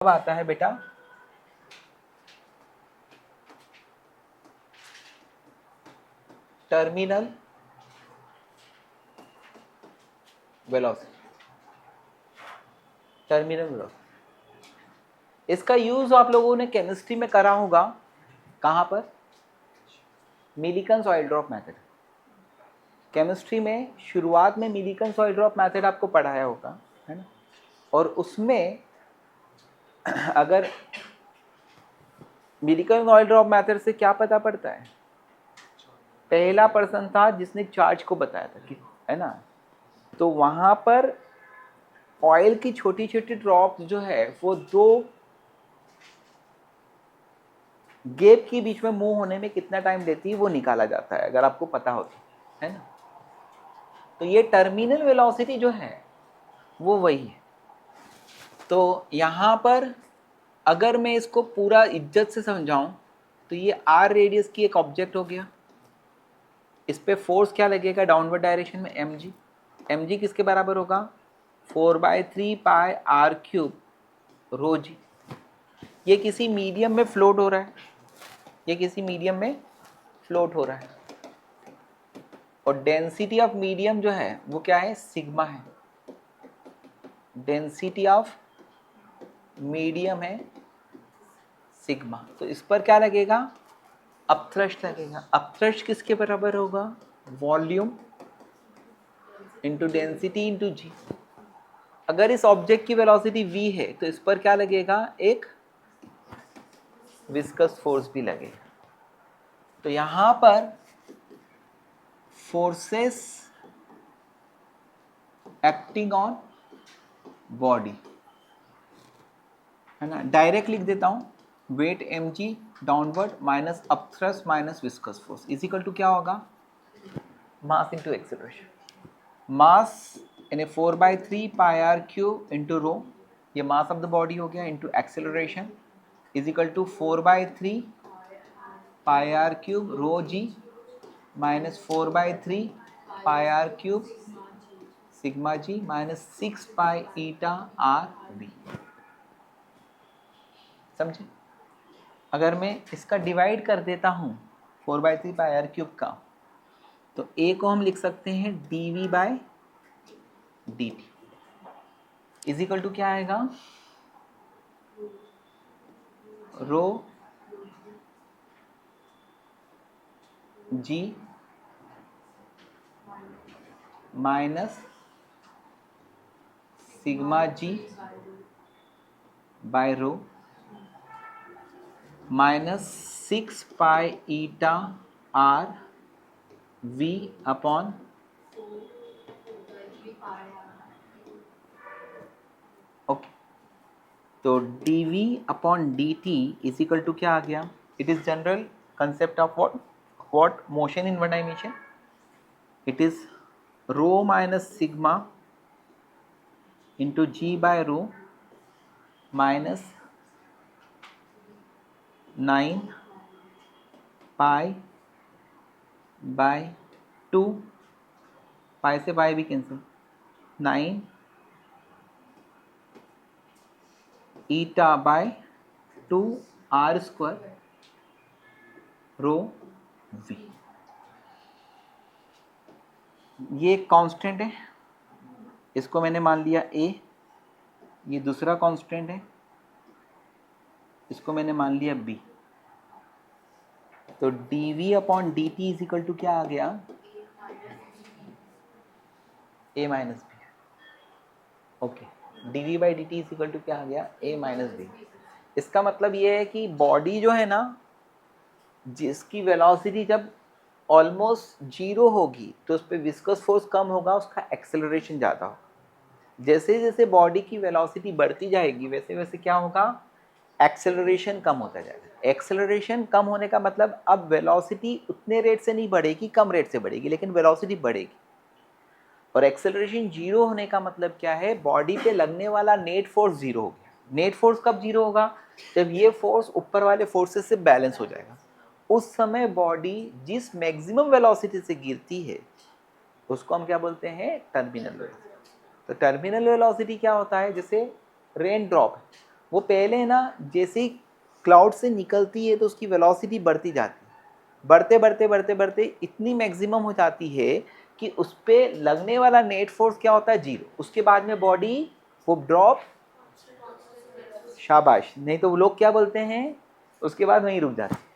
कब आता है बेटा? Terminal velocity. टर्मिनल वेलोसिटी, इसका यूज आप लोगों ने केमिस्ट्री में करा होगा। कहाँ पर? Millikan oil drop method. Chemistry में शुरुआत में मिलिकन ऑयल ड्रॉप मेथड आपको पढ़ाया होगा, है ना? और उसमें अगर मिलिकन ऑयल ड्रॉप मेथड से क्या पता पड़ता है? पहला पर्सन था जिसने चार्ज को बताया था, है ना? तो वहां पर ऑयल की छोटी छोटी ड्रॉप्स जो है वो दो गैप के बीच में मूव होने में कितना टाइम लेती है वो निकाला जाता है, अगर आपको पता हो तो, है ना? तो ये टर्मिनल वेलोसिटी जो है वो वही है। तो यहाँ पर अगर मैं इसको पूरा इज्जत से समझाऊं तो ये आर रेडियस की एक ऑब्जेक्ट हो गया। इस पे फोर्स क्या लगेगा डाउनवर्ड डायरेक्शन में? mg। mg किसके बराबर होगा? 4/3 पाई आर क्यूब रो जी। ये किसी मीडियम में फ्लोट हो रहा है, ये किसी मीडियम में फ्लोट हो रहा है, और डेंसिटी ऑफ मीडियम जो है वो क्या है? सिग्मा है। डेंसिटी ऑफ मीडियम है सिग्मा। तो इस पर क्या लगेगा? अपथ्रस्ट लगेगा। अपथ्रस्ट किसके बराबर होगा? वॉल्यूम इंटू डेंसिटी इंटू जी। अगर इस ऑब्जेक्ट की वेलोसिटी v है तो इस पर क्या लगेगा? एक विस्कस फोर्स भी लगेगा। तो यहां पर फोर्सेस एक्टिंग ऑन बॉडी, है ना? डायरेक्ट लिख देता हूं, weight mg downward minus upthrust minus viscous force is equal to क्या होगा? Mass into acceleration. मास यानी 4/3 pi r cube into rho, ये मास ऑफ द बॉडी हो गया, into acceleration is equal to 4/3 pi r cube rho g minus 4/3 pi r cube sigma g minus 6 pi eta r b. समझे? अगर मैं इसका divide कर देता हूं 4/3 पाई आर क्यूब का, तो ए को हम लिख सकते हैं dv by dt is equal to क्या आएगा? Rho g minus sigma g by rho minus 6 pi eta r v upon okay. तो dv upon dt is equal to क्या आ गया? It is general concept of what motion in one dimension. It is rho minus sigma into g by rho minus 9 pi by 2, pi से pi भी cancel, 9 eta by 2 are square rho V. ये constant है, इसको मैंने मान लिया a। ये दूसरा कांस्टेंट है, इसको मैंने मान लिया b। तो dv upon dt is equal to क्या आ गया? a minus B. Okay, dv by dt is equal to क्या आ गया? a minus B. इसका मतलब ये है कि बॉडी जो है ना, जिसकी वेलोसिटी जब ऑलमोस्ट जीरो होगी तो उस पर विस्कस फोर्स कम होगा, उसका एक्सेलरेशन ज़्यादा होगा। जैसे जैसे बॉडी की वेलोसिटी बढ़ती जाएगी वैसे वैसे क्या होगा? एक्सेलरेशन कम होता जाएगा। एक्सेलरेशन कम होने का मतलब अब वेलोसिटी उतने रेट से नहीं बढ़ेगी, कम रेट से बढ़ेगी, लेकिन वेलोसिटी बढ़ेगी। और एक्सेलरेशन जीरो होने का मतलब क्या है? बॉडी पे लगने वाला नेट फोर्स जीरो हो गया। नेट फोर्स कब जीरो होगा? जब ये फोर्स ऊपर वाले फोर्सेस से बैलेंस हो जाएगा। उस समय बॉडी जिस मैक्सिमम वेलोसिटी से गिरती है उसको हम क्या बोलते हैं? Terminal velocity. तो टर्मिनल वेलोसिटी क्या होता है? जैसे रेन ड्रॉप, वो पहले ना जैसे ही क्लाउड से निकलती है तो उसकी वेलोसिटी बढ़ती जाती है, बढ़ते बढ़ते बढ़ते बढ़ते इतनी मैक्सिमम हो जाती है कि उस पर लगने वाला नेट फोर्स क्या होता है, 0। उसके बाद में बॉडी वो ड्रॉप, शाबाश, नहीं तो वो लोग क्या बोलते हैं, उसके बाद वहीं रुक जाते हैं।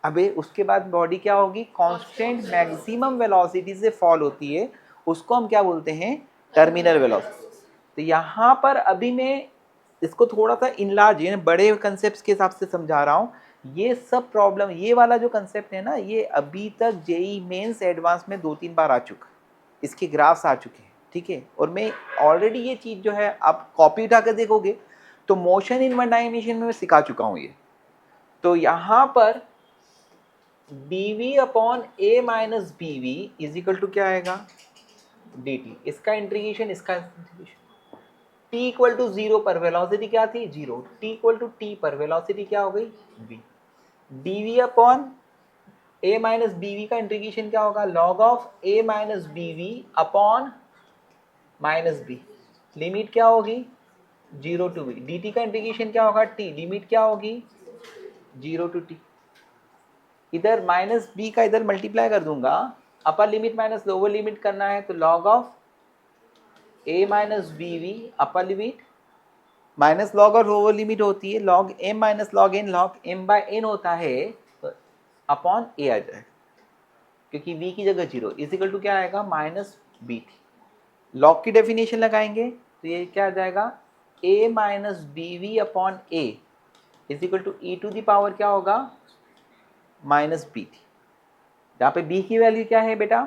अबे उसके बाद बॉडी क्या होगी, कांस्टेंट मैक्सिमम वेलोसिटी से फॉल होती है, उसको हम क्या बोलते हैं, टर्मिनल वेलोसिटी। तो यहाँ पर अभी मैं इसको थोड़ा सा इनलार्ज यानी बड़े कंसेप्ट के हिसाब से समझा रहा हूँ। ये सब प्रॉब्लम, ये वाला जो कंसेप्ट है ना, ये अभी तक जेई मेंस एडवांस में 2-3 बार आ चुका, इसके ग्राफ्स आ चुके हैं, ठीक है। और मैं ऑलरेडी ये चीज़ जो है आप कॉपी उठा कर देखोगे तो मोशन इन वन डायमेंशन में मैं सिखा चुका हूँ ये। तो यहाँ पर dv upon a minus B V is equal to क्या आएगा, dt। इसका इंटीग्रेशन, इसका इंटीग्रेशन, t इक्वल टू 0 पर वेलोसिटी क्या थी, 0। t इक्वल टू t पर वेलोसिटी क्या हो गई, v। dv upon a minus B V का इंटीग्रेशन क्या होगा, log of a minus B we upon minus B. Limit क्या होगी, 0 टू b। dt का इंटीग्रेशन क्या होगा, t, लिमिट क्या होगी, 0 टू t। इधर माइनस बी का इधर मल्टीप्लाई कर दूंगा, upper limit minus lower limit करना है तो log of a minus B V upper limit minus log और लोअर लिमिट होती है log m माइनस log n, log m by n होता है तो अपॉन a आ जाएगा, क्योंकि v की जगह 0 इज इक्वल टू क्या आएगा, माइनस बी टी। लॉग की डेफिनेशन लगाएंगे तो ये क्या आ जाएगा, a minus B we upon a is equal to E to the power क्या होगा, माइनस बी टी। यहाँ पे b की वैल्यू क्या है बेटा,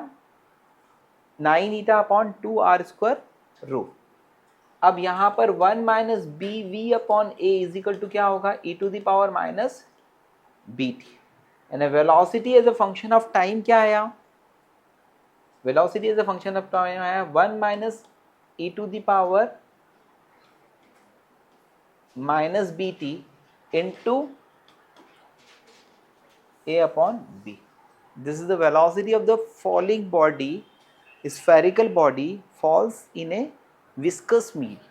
9 eta upon 2 are square rho. अब यहाँ पर 1 minus B we upon a is equal to क्या होगा, e to the power minus B t. यानी velocity as a function of time क्या आया, velocity as a function of time आया 1 minus E to the power minus B t into a upon b. This is the velocity of the falling body, spherical body falls in a viscous medium.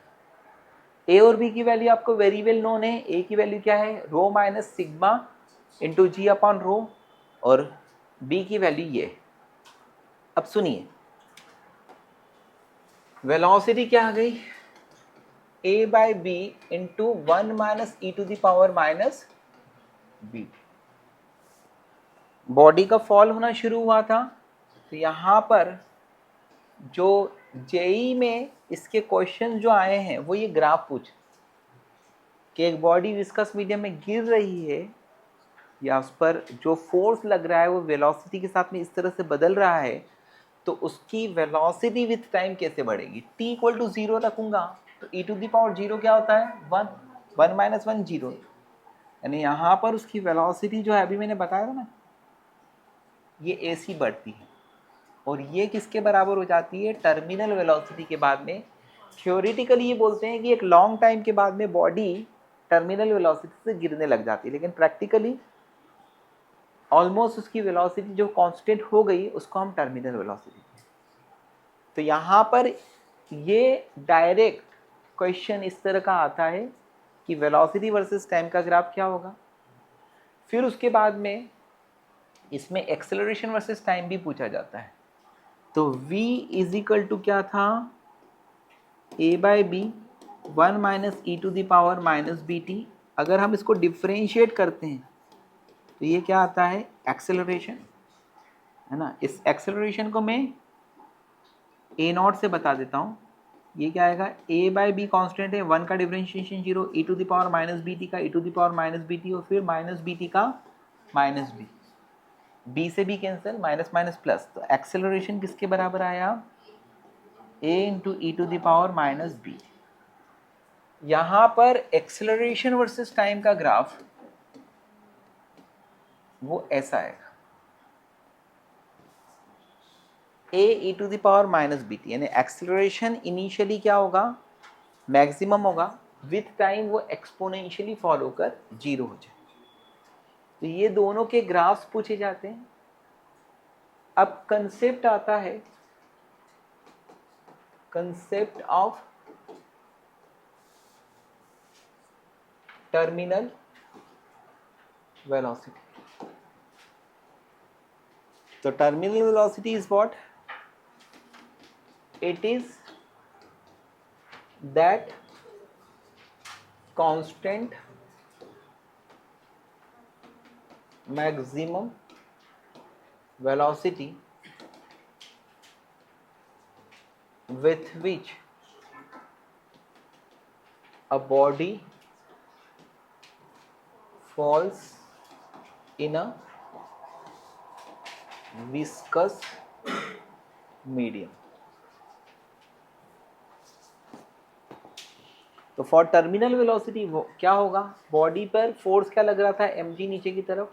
a और b की value आपको very well known है। a की value क्या है, रो minus sigma into जी upon rho, और b की value ये। अब सुनिए, वेलोसिटी क्या आ गई, a by b into 1 minus E to the power minus b। Body का फॉल होना शुरू हुआ था, तो यहाँ पर जो जेई में इसके क्वेश्चन जो आए हैं वो ये ग्राफ पूछ कि एक बॉडी विस्कस मीडियम में गिर रही है या उस पर जो फोर्स लग रहा है वो वेलोसिटी के साथ में इस तरह से बदल रहा है, तो उसकी वेलोसिटी विथ टाइम कैसे बढ़ेगी। t इक्वल टू 0 रखूंगा तो e टू द पावर 0 क्या होता है, 1, 1 माइनस 1 0। यानी यहाँ पर उसकी वेलोसिटी जो है अभी मैंने बताया था ना, ये ऐसी बढ़ती है और ये किसके बराबर हो जाती है, टर्मिनल वेलोसिटी के बाद में। थ्योरेटिकली ये बोलते हैं कि एक लॉन्ग टाइम के बाद में बॉडी टर्मिनल वेलोसिटी से गिरने लग जाती है, लेकिन प्रैक्टिकली ऑलमोस्ट उसकी वेलोसिटी जो कांस्टेंट हो गई उसको हम टर्मिनल वेलोसिटी। तो यहाँ पर ये डायरेक्ट क्वेश्चन इस तरह का आता है कि वेलोसिटी वर्सेस टाइम का ग्राफ क्या होगा। फिर उसके बाद में इसमें एक्सेलरेशन वर्सेस टाइम भी पूछा जाता है। तो v इज इक्वल टू क्या था, a by B 1 minus E to the power minus B T. अगर हम इसको डिफ्रेंशिएट करते हैं तो ये क्या आता है, एक्सेलरेशन, है ना। इस एक्सेलरेशन को मैं ए नॉट से बता देता हूँ। ये क्या आएगा, a बाय बी कॉन्स्टेंट है, 1 का differentiation 0, e to the power minus B t का e to the power minus B t, और फिर माइनस बी टी का माइनस बी, बी से b cancel, minus minus plus. तो एक्सेलरेशन किसके बराबर आया, a into e to the power minus b. यहाँ पर एक्सेलरेशन वर्सेस टाइम का ग्राफ वो ऐसा आएगा, a e to the power minus B t. यानी एक्सेलरेशन इनिशियली क्या होगा, मैक्सिमम होगा, विथ टाइम वो एक्सपोनेंशियली फॉल होकर 0 हो जाए। तो ये दोनों के ग्राफ्स पूछे जाते हैं। अब कंसेप्ट आता है, concept of terminal velocity. So terminal velocity is what? It is that constant maximum velocity with which a body falls in a viscous medium. तो फॉर टर्मिनल वेलोसिटी क्या होगा? बॉडी पर फोर्स क्या लग रहा था? mg नीचे की तरफ,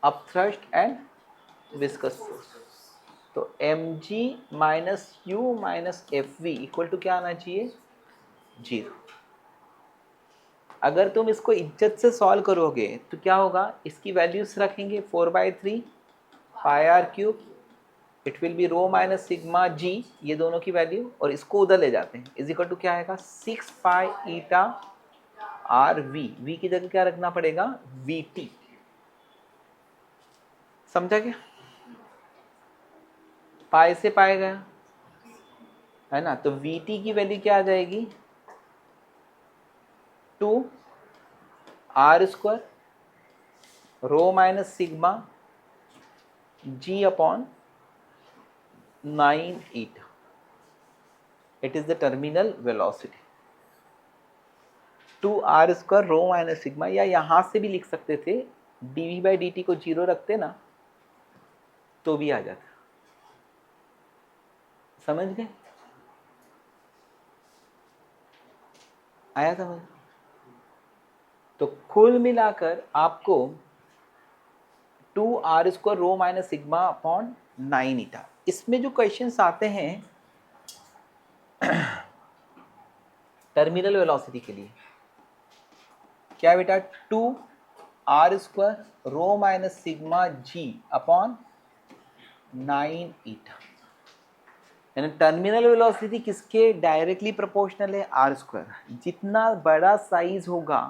अपथ्रस्ट एंड विस्कस फोर्स. तो mg minus u minus F V equal to क्या आना चाहिए? 0. अगर तुम इसको इज्जत से सॉल्व करोगे तो क्या होगा? इसकी वैल्यूज रखेंगे 4/3 pi r cube, it will be rho minus sigma g, ये दोनों की वैल्यू, और इसको उधर ले जाते हैं, इज इक्वल टू क्या आएगा? 6 pi eta r we. We की जगह क्या रखना पड़ेगा? We T. समझा क्या? पाई से पाए गया है ना, तो वी टी की वैल्यू क्या आ जाएगी? 2 are square rho minus sigma G upon 9 eta. It is the terminal velocity. 2 are square rho minus sigma, या यहां से भी लिख सकते थे, डीवी बाई डी टी को 0 रखते ना तो भी आ जाता. समझ गए? आया समझ? तो कुल मिलाकर आपको 2 are square rho minus sigma upon 9 eta. इसमें जो क्वेश्चंस आते हैं टर्मिनल वेलोसिटी के लिए, क्या बेटा? 2 are square rho minus sigma G upon 9 eta. यानी टर्मिनल वेलोसिटी किसके डायरेक्टली प्रोपोर्शनल है? R square. जितना बड़ा साइज होगा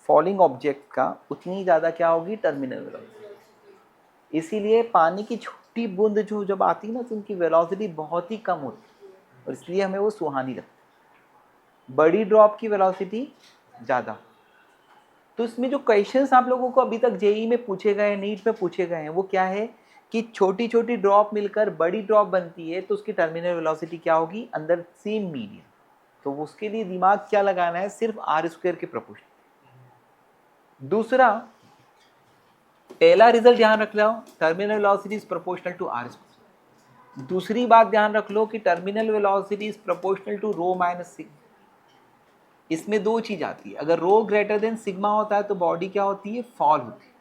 फॉलिंग ऑब्जेक्ट का, उतनी ज़्यादा क्या होगी? Terminal velocity. इसीलिए पानी की छोटी बूंद जो जब आती है ना, तो उनकी वेलोसिटी बहुत ही कम होती है, और इसलिए हमें वो सुहानी लगती है. बड़ी ड्रॉप की वेलोसिटी ज़्यादा. तो इसमें जो क्वेश्चंस आप लोगों को अभी तक जेई में पूछे गए, नीट में पूछे गए हैं, वो क्या है कि छोटी छोटी ड्रॉप मिलकर बड़ी ड्रॉप बनती है, तो उसकी टर्मिनल वेलोसिटी क्या होगी? अंदर सेम मीडियम. तो उसके लिए दिमाग क्या लगाना है? सिर्फ आर स्क्वायर के प्रोपोर्शनल. दूसरा, पहला रिजल्ट ध्यान रख लो, terminal velocity is proportional to r square. दूसरी बात ध्यान रख लो कि terminal velocity is proportional to rho minus sigma. इसमें दो चीज आती है. अगर रो ग्रेटर देन सिग्मा होता है तो बॉडी क्या होती है? फॉल होती है.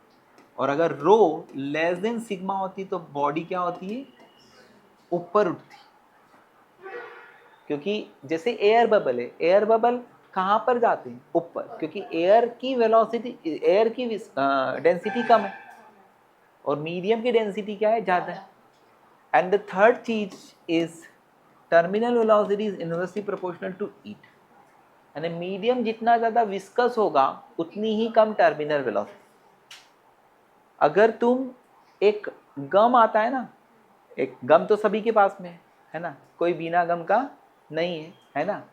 और अगर रो लेस देन सिग्मा होती तो बॉडी क्या होती है? ऊपर उठती. क्योंकि जैसे एयर बबल है, एयर बबल कहाँ पर जाते हैं? ऊपर, क्योंकि एयर की वेलोसिटी, एयर की डेंसिटी कम है और मीडियम की डेंसिटी क्या है? ज़्यादा है. एंड द थर्ड चीज is terminal velocity is inversely proportional to eta. यानी मीडियम जितना ज़्यादा विस्कस होगा उतनी ही कम टर्मिनल वेलोसिटी. अगर तुम एक गम आता है ना, एक गम तो सभी के पास में है ना, कोई बिना गम का नहीं है ना,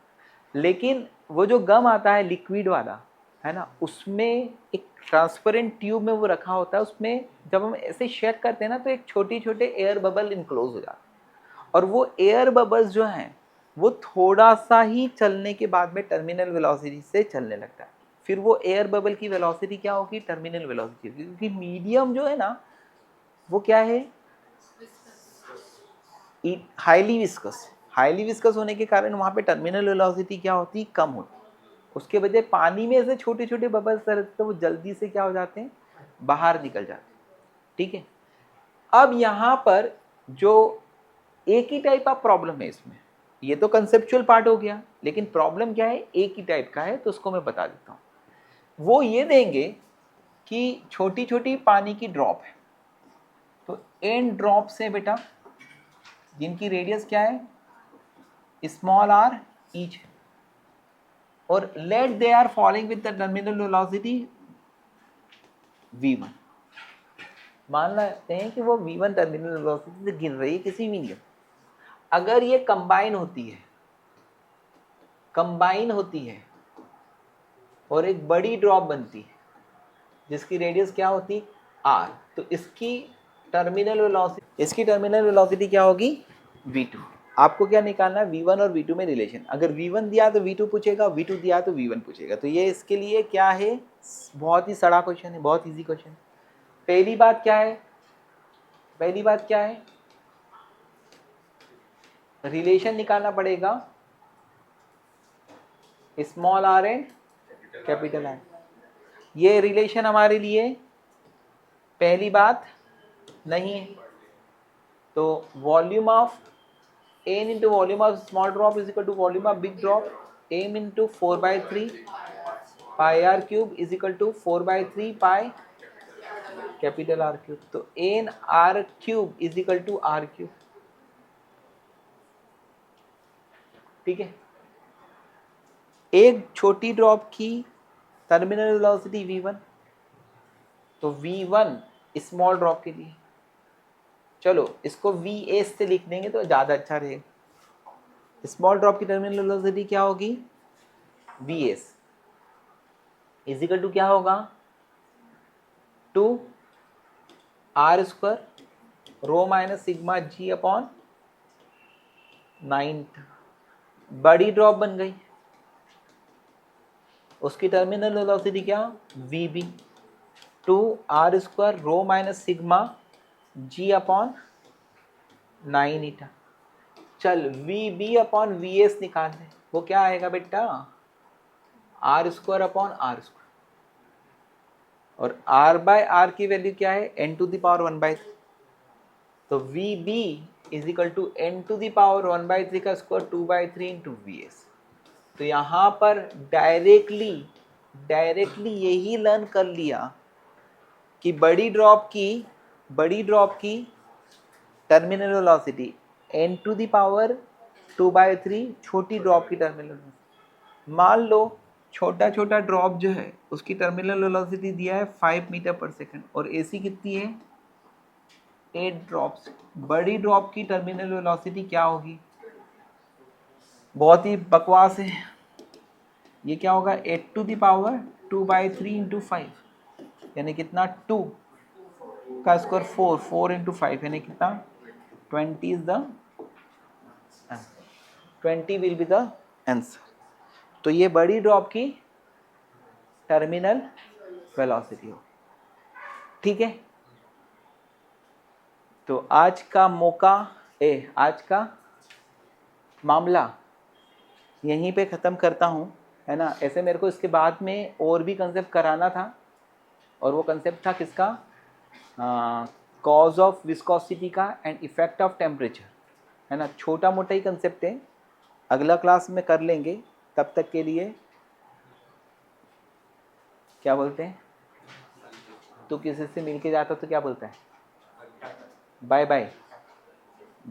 लेकिन वो जो गम आता है लिक्विड वाला है ना, उसमें एक ट्रांसपेरेंट ट्यूब में वो रखा होता है. उसमें जब हम ऐसे शेक करते हैं ना, तो एक छोटे छोटे एयर बबल इनक्लोज हो जाते हैं, और वो एयर बबल्स जो हैं वो थोड़ा सा ही चलने के बाद में टर्मिनल वेलोसिटी से चलने लगता है. फिर वो एयर बबल की वेलोसिटी क्या होगी? Terminal velocity. क्योंकि मीडियम जो है ना वो क्या है? Highly viscous. हाईली विस्कस होने के कारण वहाँ पे टर्मिनल वेलोसिटी क्या होती? कम होती. उसके बजाय पानी में से छोटे छोटे बबल्स रहते हैं, वो जल्दी से क्या हो जाते हैं? बाहर निकल जाते हैं. ठीक है. अब यहाँ पर जो एक ही टाइप ऑफ प्रॉब्लम है इसमें, ये तो कंसेप्चुअल पार्ट हो गया, लेकिन प्रॉब्लम क्या है? एक ही टाइप का है, तो उसको मैं बता देता हूँ. वो ये देंगे कि छोटी छोटी पानी की ड्रॉप है, तो एन ड्रॉप से बेटा जिनकी रेडियस क्या है? स्मॉल आर ईच, और let they are falling with the terminal velocity v1। मान लेते हैं कि वो v1 टर्मिनल वेलोसिटी से गिर रही है किसी मीडियम। अगर ये कंबाइन होती है और एक बड़ी ड्रॉप बनती है जिसकी रेडियस क्या होती r, तो इसकी टर्मिनल वेलोसिटी क्या होगी v2। आपको क्या निकालना है v1 और v2 में रिलेशन। अगर v1 दिया तो v2 पूछेगा, v2 दिया तो v1 पूछेगा। तो ये इसके लिए क्या है, बहुत ही सड़ा क्वेश्चन है, बहुत इजी क्वेश्चन। पहली बात क्या है, रिलेशन निकालना पड़ेगा small r and capital R। ये रिलेशन हमारे लिए पहली बात नहीं है। तो volume of n into volume of small drop is equal to volume of big drop m into 4/3 pi r cube is equal to 4/3 pi capital R cube. तो n r cube is equal to r cube. ठीक है, एक छोटी drop की terminal velocity v1, तो v1 small drop के लिए, चलो इसको vs से लिख देंगे तो ज़्यादा अच्छा रहेगा। स्मॉल ड्रॉप की टर्मिनल वेलोसिटी क्या होगी, vs इज इक्वल टू क्या होगा, 2 r square rho minus sigma g upon 9। बड़ी ड्रॉप बन गई, उसकी टर्मिनल वेलोसिटी क्या, vb 2 r square rho minus sigma g upon 9 ईटा। चल vb अपॉन vs निकाल ले, वो क्या आएगा बेटा, r square upon r square. और r बाय r की वैल्यू क्या है, n टू द पावर 1/3। तो vb is equal to n to the power 1/3 का स्क्वायर 2/3 इंटू vs। तो यहाँ पर डायरेक्टली यही लर्न कर लिया कि बड़ी ड्रॉप की terminal velocity n to the power 2/3, छोटी ड्रॉप की टर्मिनल वेलोसिटी। मान लो छोटा ड्रॉप जो है उसकी टर्मिनल वेलोसिटी दिया है 5 मीटर पर सेकंड और AC कितनी है 8 ड्रॉप्स। बड़ी ड्रॉप की टर्मिनल वेलोसिटी क्या होगी, बहुत ही बकवास है। ये क्या होगा, 8 टू द पावर 2/3 इंटू 5 यानी कितना, 2 का स्क्वायर 4 इंटू 5 यानी कितना, 20 is the 20 will be the answer. तो ये बड़ी ड्रॉप की टर्मिनल वेलोसिटी हो। ठीक है, तो आज का मामला यहीं पे ख़त्म करता हूँ, है ना। ऐसे मेरे को इसके बाद में और भी कंसेप्ट कराना था, और वो कंसेप्ट था किसका, कॉज ऑफ विस्कोसिटी का एंड इफेक्ट ऑफ टेम्परेचर, है ना। छोटा मोटा ही कंसेप्ट है, अगला क्लास में कर लेंगे। तब तक के लिए क्या बोलते हैं, तू किसी से मिल के जाता तो क्या बोलता है, बाय बाय।